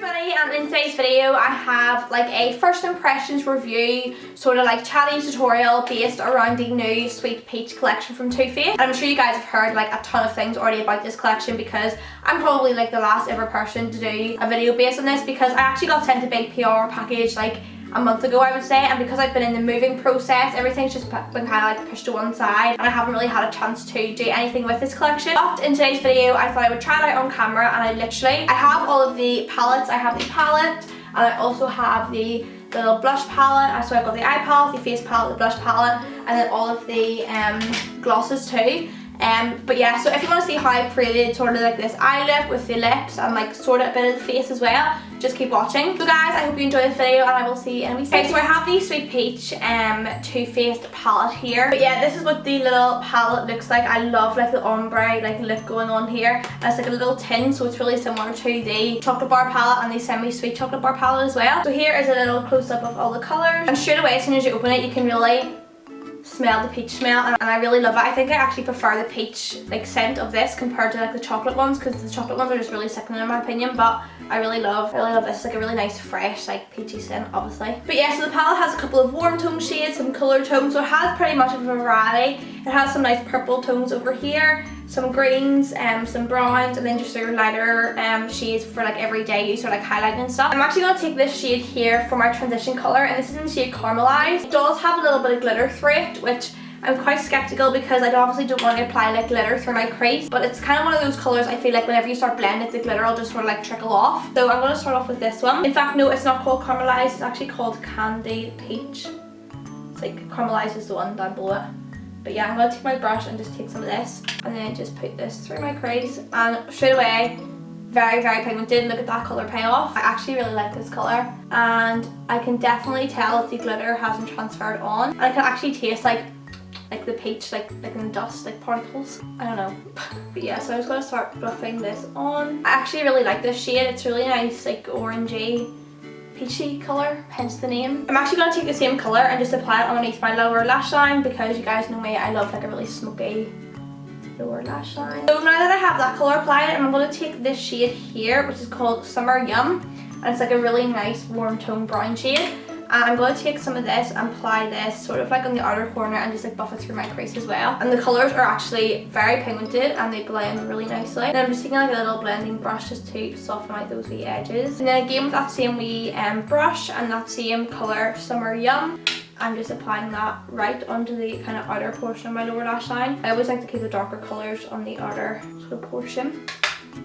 everybody, and in today's video I have like a first impressions review, sort of like chatty tutorial based around the new Sweetpeach collection from Too Faced. And I'm sure you guys have heard like a ton of things already about this collection because I'm probably like the last ever person to do a video based on this, because I actually got sent a big PR package like a month ago, I would say, and because I've been in the moving process, everything's just been kind of like pushed to one side and I haven't really had a chance to do anything with this collection. But in today's video I thought I would try it out on camera, and I have all of the palettes. I have the palette and I also have the little blush palette, so I've got the eye palette, the face palette, the blush palette, and then all of the glosses too. But yeah, so if you want to see how I created sort of like this eye look with the lips and like sort of a bit of the face as well, just keep watching. So guys, I hope you enjoy this video and I will see you in a wee second. Okay, so I have the Sweetpeach Too Faced palette here. But yeah, this is what the little palette looks like. I love like the ombre like look going on here. And it's like a little tin, so it's really similar to the chocolate bar palette and the semi-sweet chocolate bar palette as well. So here is a little close-up of all the colours. And straight away, as soon as you open it, you can really smell the peach smell, and I really love it. I think I actually prefer the peach like scent of this compared to like the chocolate ones, because the chocolate ones are just really sickening in my opinion, but I really love this. It's like a really nice fresh like peachy scent obviously. But yeah, so the palette has a couple of warm tone shades, some colour tones, so it has pretty much of a variety. It has some nice purple tones over here, some greens, some browns, and then just your lighter shades for like everyday use or like highlighting and stuff. I'm actually going to take this shade here for my transition colour, and this is in the shade Caramelized. It does have a little bit of glitter through it, which I'm quite skeptical because I obviously don't want to apply like glitter through my crease, but it's kind of one of those colours I feel like whenever you start blending it, the glitter will just sort of like trickle off. So I'm going to start off with this one. In fact, no, it's not called Caramelized, it's actually called Candy Peach. It's like Caramelized is the one down below it. But yeah, I'm going to take my brush and just take some of this and then just put this through my crease, and straight away, very, very pigmented. Look at that colour payoff. I actually really like this colour, and I can definitely tell that the glitter hasn't transferred on, and I can actually taste like the peach like in the dust, like particles. I don't know. But yeah, so I'm just going to start buffing this on. I actually really like this shade. It's really nice, like orangey peachy colour, hence the name. I'm actually going to take the same colour and just apply it underneath my lower lash line, because you guys know me, I love like a really smoky lower lash line. So now that I have that colour applied, I'm going to take this shade here, which is called Summer Yum, and it's like a really nice warm tone brown shade. And I'm going to take some of this and apply this sort of like on the outer corner and just like buff it through my crease as well. And the colours are actually very pigmented and they blend really nicely. And I'm just taking like a little blending brush just to soften out those wee edges. And then again with that same wee brush and that same colour Summer Yum, I'm just applying that right onto the kind of outer portion of my lower lash line. I always like to keep the darker colours on the outer sort of portion,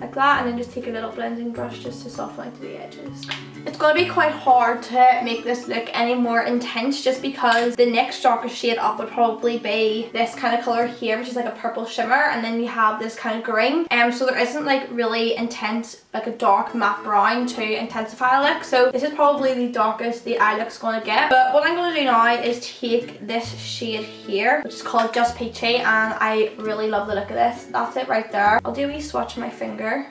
like that, and then just take a little blending brush just to soften out the edges. It's going to be quite hard to make this look any more intense, just because the next darkest shade up would probably be this kind of colour here, which is like a purple shimmer, and then you have this kind of green. So there isn't like really intense, like a dark matte brown to intensify a look. So this is probably the darkest the eye look's going to get. But what I'm going to do now is take this shade here, which is called Just Peachy, and I really love the look of this. That's it right there. I'll do a wee swatch of my finger.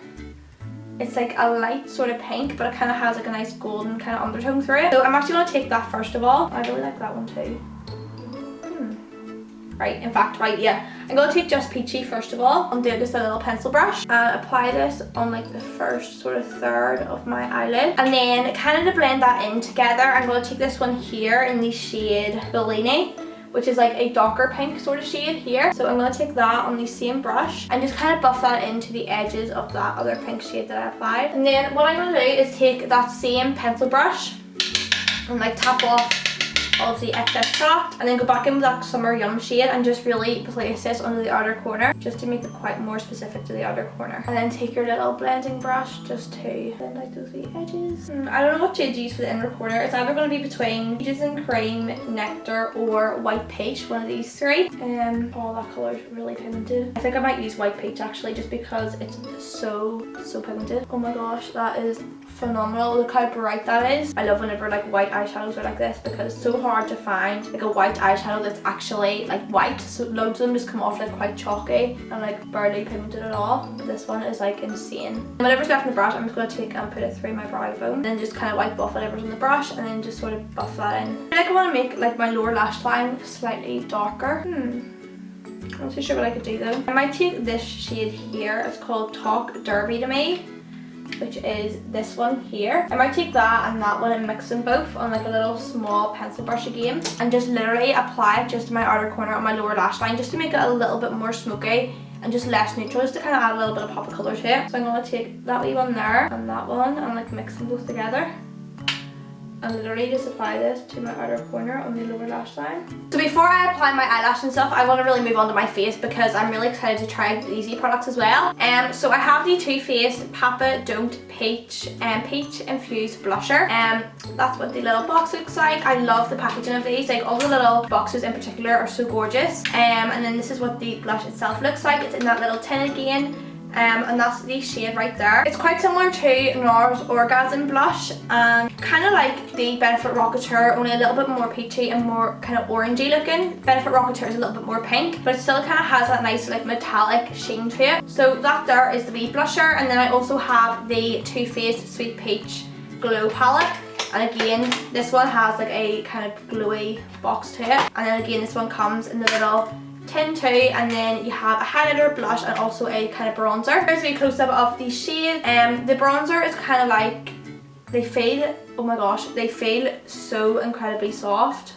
It's like a light sort of pink, but it kind of has like a nice golden kind of undertone through it. So I'm actually going to take that first of all. I really like that one too. Right, in fact, right, yeah. I'm going to take Just Peachy first of all. I'm doing just a little pencil brush and apply this on like the first sort of third of my eyelid. And then kind of to blend that in together, I'm going to take this one here in the shade Bellini, which is like a darker pink sort of shade here. So I'm going to take that on the same brush and just kind of buff that into the edges of that other pink shade that I applied. And then what I'm going to do is take that same pencil brush and like tap off all of the excess product, and then go back in with that Summer Yum shade and just really place this under the outer corner, just to make it quite more specific to the outer corner. And then take your little blending brush just to blend out those wee edges. I don't know what shade to use for the inner corner. It's either going to be between Peaches and Cream, Nectar, or White Peach, one of these three. Oh, that colour is really pigmented. I think I might use White Peach actually, just because it's so pigmented. Oh my gosh, that is phenomenal. Look how bright that is. I love whenever like white eyeshadows are like this, because it's so hard to find like a white eyeshadow that's actually like white. So loads of them just come off like quite chalky and like barely pigmented at all, but this one is like insane. And whatever's left in the brush, I'm just going to take and put it through my brow bone, and then just kind of wipe off whatever's in the brush and then just sort of buff that in. I feel like I want to make like my lower lash line slightly darker. I'm not too sure what I could do though. I might take this shade here. It's called Talk Derby to Me. which is this one here. I might take that and that one and mix them both on like a little small pencil brush again, and just literally apply it just to my outer corner on my lower lash line, just to make it a little bit more smoky and just less neutral, just to kind of add a little bit of pop of colour to it. So I'm going to take that wee one there and that one and like mix them both together, and literally just apply this to my outer corner on the lower lash line. So before I apply my eyelash and stuff, I want to really move on to my face because I'm really excited to try these products as well. So I have the Too Faced Papa Don't Peach Peach Infused Blusher. That's what the little box looks like. I love the packaging of these, like all the little boxes in particular are so gorgeous. And then this is what the blush itself looks like. It's in that little tin again. And that's the shade right there. It's quite similar to NARS Orgasm blush, and kind of like the Benefit Rocketeer, only a little bit more peachy and more kind of orangey looking. Benefit Rocketeer is a little bit more pink, but it still kind of has that nice like metallic sheen to it. So that there is the wee blusher, and then I also have the Too Faced Sweet Peach Glow Palette. And again, this one has like a kind of glowy box to it, and then again this one comes in the little tin too, and then you have a highlighter, blush, and also a kind of bronzer. Here's a close-up of the shade. The bronzer is kind of like, they feel, oh my gosh, they feel so incredibly soft.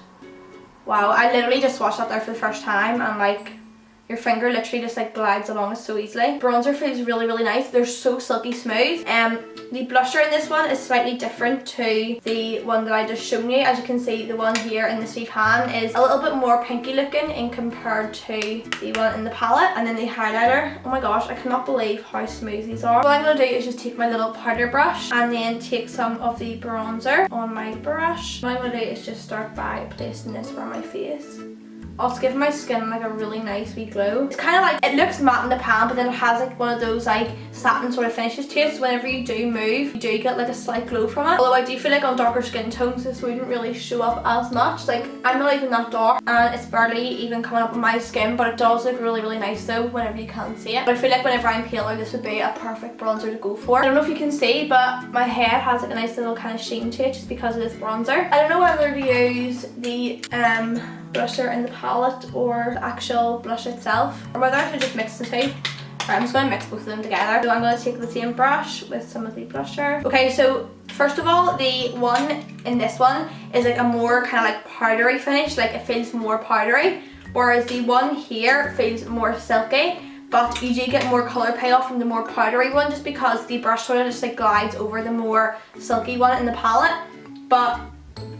Wow, I literally just swatched that there for the first time, and like your finger literally just like glides along it so easily. Bronzer feels really, really nice. They're so silky smooth. The blusher in this one is slightly different to the one that I just shown you. As you can see, the one here in the sweet pan is a little bit more pinky looking in compared to the one in the palette. And then the highlighter, oh my gosh, I cannot believe how smooth these are. What I'm going to do is just take my little powder brush and then take some of the bronzer on my brush. What I'm going to do is just start by placing this around my face. Also give my skin like a really nice wee glow. It's kind of like, it looks matte in the pan, but then it has like one of those like satin sort of finishes to it, so whenever you do move, you do get like a slight glow from it. Although I do feel like on darker skin tones this wouldn't really show up as much. Like I'm not even that dark and it's barely even coming up on my skin, but it does look really, really nice though whenever you can't see it. But I feel like whenever I'm paler, this would be a perfect bronzer to go for. I don't know if you can see, but my head has like a nice little kind of sheen to it just because of this bronzer. I don't know whether to use the blusher in the palette or the actual blush itself, or whether I should just mix the two. Right, I'm just going to mix both of them together. So I'm going to take the same brush with some of the blusher. Okay, so first of all, the one in this one is like a more kind of like powdery finish, like it feels more powdery, whereas the one here feels more silky. But you do get more colour payoff from the more powdery one just because the brush sort of just like glides over the more silky one in the palette. But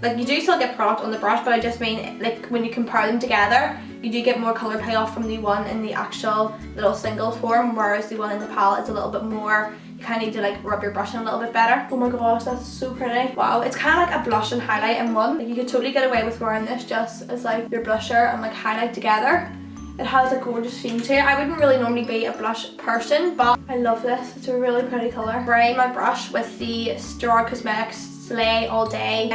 like you do still get product on the brush, but I just mean like when you compare them together, you do get more colour payoff from the one in the actual little single form, whereas the one in the palette is a little bit more, you kind of need to like rub your brush in a little bit better. Oh my gosh, that's so pretty. Wow, it's kind of like a blush and highlight in one. Like you could totally get away with wearing this just as like your blusher and like highlight together. It has a gorgeous sheen to it. I wouldn't really normally be a blush person, but I love this. It's a really pretty colour. Spray my brush with the Gerard Cosmetics Slay All Day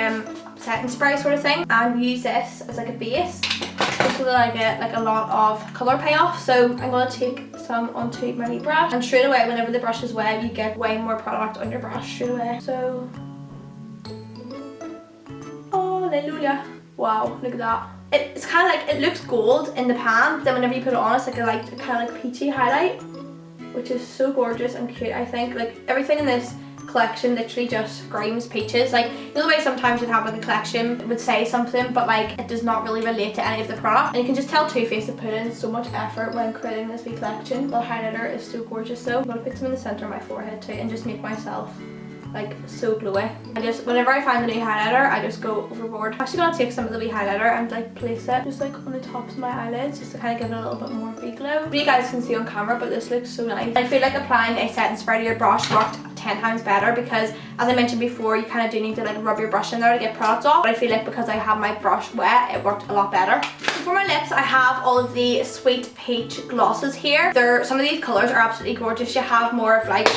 setting spray sort of thing, and use this as like a base just so that I get like a lot of colour payoff. So I'm going to take some onto my wee brush, and straight away whenever the brush is wet you get way more product on your brush straight away. So, oh hallelujah, wow, look at that. It's kind of like, it looks gold in the pan, but then whenever you put it on it's like a kind of like peachy highlight, which is so gorgeous and cute. I think like everything in this collection literally just screams peaches. Like you know the way sometimes you'd have like a collection that would say something but like it does not really relate to any of the product, and you can just tell Too Faced have put in so much effort when creating this wee collection. The highlighter is so gorgeous though. I'm going to put some in the centre of my forehead too and just make myself like so glowy. I just, whenever I find a new highlighter I just go overboard. I'm actually going to take some of the wee highlighter and like place it just like on the tops of my eyelids just to kind of give it a little bit more wee glow. But you guys can see on camera, but this looks so nice. I feel like applying a setting spray to your brush worked 10 times better because as I mentioned before, you kind of do need to like rub your brush in there to get product off, but I feel like because I have my brush wet it worked a lot better. So for my lips I have all of the Sweet Peach glosses here. Some of these colours are absolutely gorgeous. You have more of like,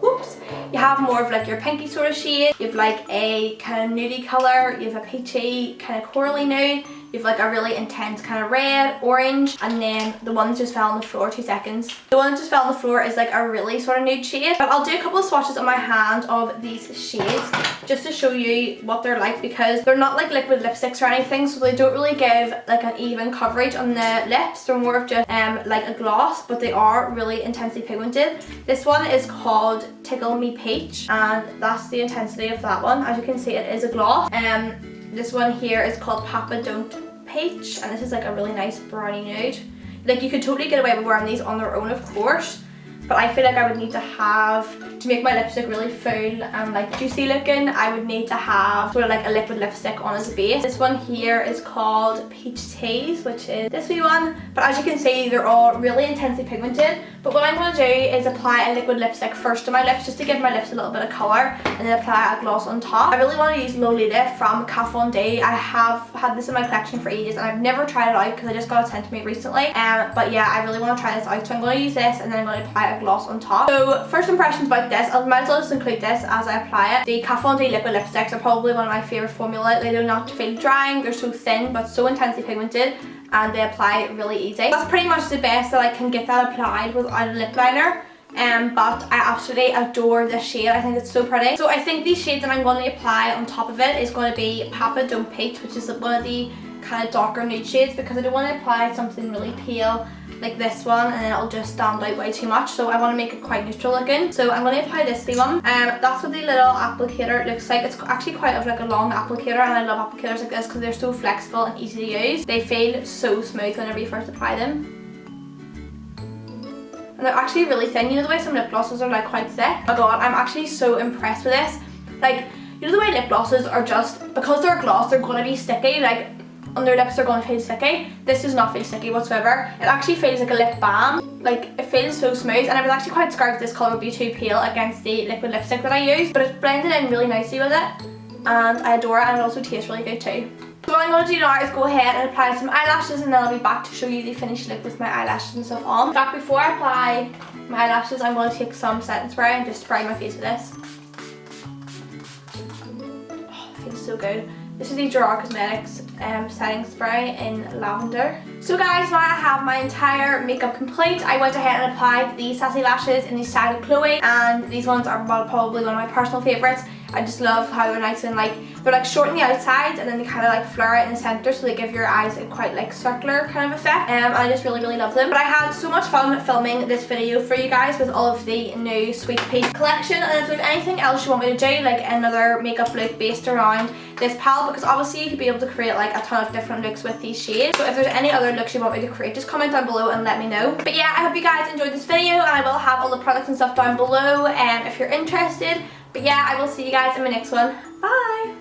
whoops, you have more of like your pinky sort of shade, you have like a kind of nudie colour, you have a peachy kind of corally nude, You have like a really intense kind of red, orange, and then the one that just fell on the floor, 2 seconds. The one that just fell on the floor is like a really sort of nude shade. But I'll do a couple of swatches on my hand of these shades just to show you what they're like, because they're not like liquid lipsticks or anything, so they don't really give like an even coverage on the lips. They're more of just like a gloss, but they are really intensely pigmented. This one is called Tickle Me Peach, and that's the intensity of that one. As you can see, it is a gloss. This one here is called Papa Don't Peach, and this is like a really nice brownie nude. Like, you could totally get away with wearing these on their own, of course, but I feel like I would need to have, to make my lipstick really full and like juicy looking, I would need to have sort of like a liquid lipstick on as a base. This one here is called Peach Tease, which is this wee one, but as you can see, they're all really intensely pigmented. But what I'm going to do is apply a liquid lipstick first to my lips, just to give my lips a little bit of colour, and then apply a gloss on top. I really want to use Lolita from Kat Von D. I have had this in my collection for ages, and I've never tried it out because I just got it sent to me recently. But yeah, I really want to try this out, so I'm going to use this, and then I'm going to apply a gloss on top. So first impressions about this, I might as well just include this as I apply it. The Kat Von D liquid lipsticks are probably one of my favourite formula. They do not feel drying, they're so thin but so intensely pigmented, and they apply really easy. That's pretty much the best that I can get that applied without a lip liner. But I absolutely adore this shade. I think it's so pretty. So I think the shade that I'm going to apply on top of it is going to be Papa Don't Peach, which is one of the kind of darker nude shades, because I don't want to apply something really pale like this one and then it'll just stand out way too much. So I want to make it quite neutral looking. So I'm going to apply this one. That's what the little applicator looks like. It's actually quite of like a long applicator, and I love applicators like this because they're so flexible and easy to use. They feel so smooth whenever you first apply them. And they're actually really thin. You know the way some lip glosses are like quite thick? Oh my god, I'm actually so impressed with this. Like, you know the way lip glosses are just, because they're gloss, they're going to be sticky. Like, on their lips they're going to feel sticky. This does not feel sticky whatsoever. It actually feels like a lip balm. Like, it feels so smooth, and I was actually quite scared that this colour would be too pale against the liquid lipstick that I used, but it's blended in really nicely with it, and I adore it, and it also tastes really good too. So what I'm going to do now is go ahead and apply some eyelashes, and then I'll be back to show you the finished look with my eyelashes and stuff on. But before I apply my eyelashes, I'm going to take some setting spray and just spray my face with this. Oh, it feels so good. This is the Gerard Cosmetics setting spray in lavender. So guys, now I have my entire makeup complete. I went ahead and applied the Sassy Lashes in the style of Chloe, and these ones are probably one of my personal favourites. I just love how they're nice and like, they're like short on the outside and then they kind of like flare out in the centre, so they give your eyes a quite like circular kind of effect. I just really love them. But I had so much fun filming this video for you guys with all of the new Sweetpeach collection, and if there's anything else you want me to do, like another makeup look based around this palette, because obviously you could be able to create like a ton of different looks with these shades. So if there's any other looks you want me to create, just comment down below and let me know. But yeah, I hope you guys enjoyed this video, and I will have all the products and stuff down below if you're interested. But yeah, I will see you guys in my next one. Bye!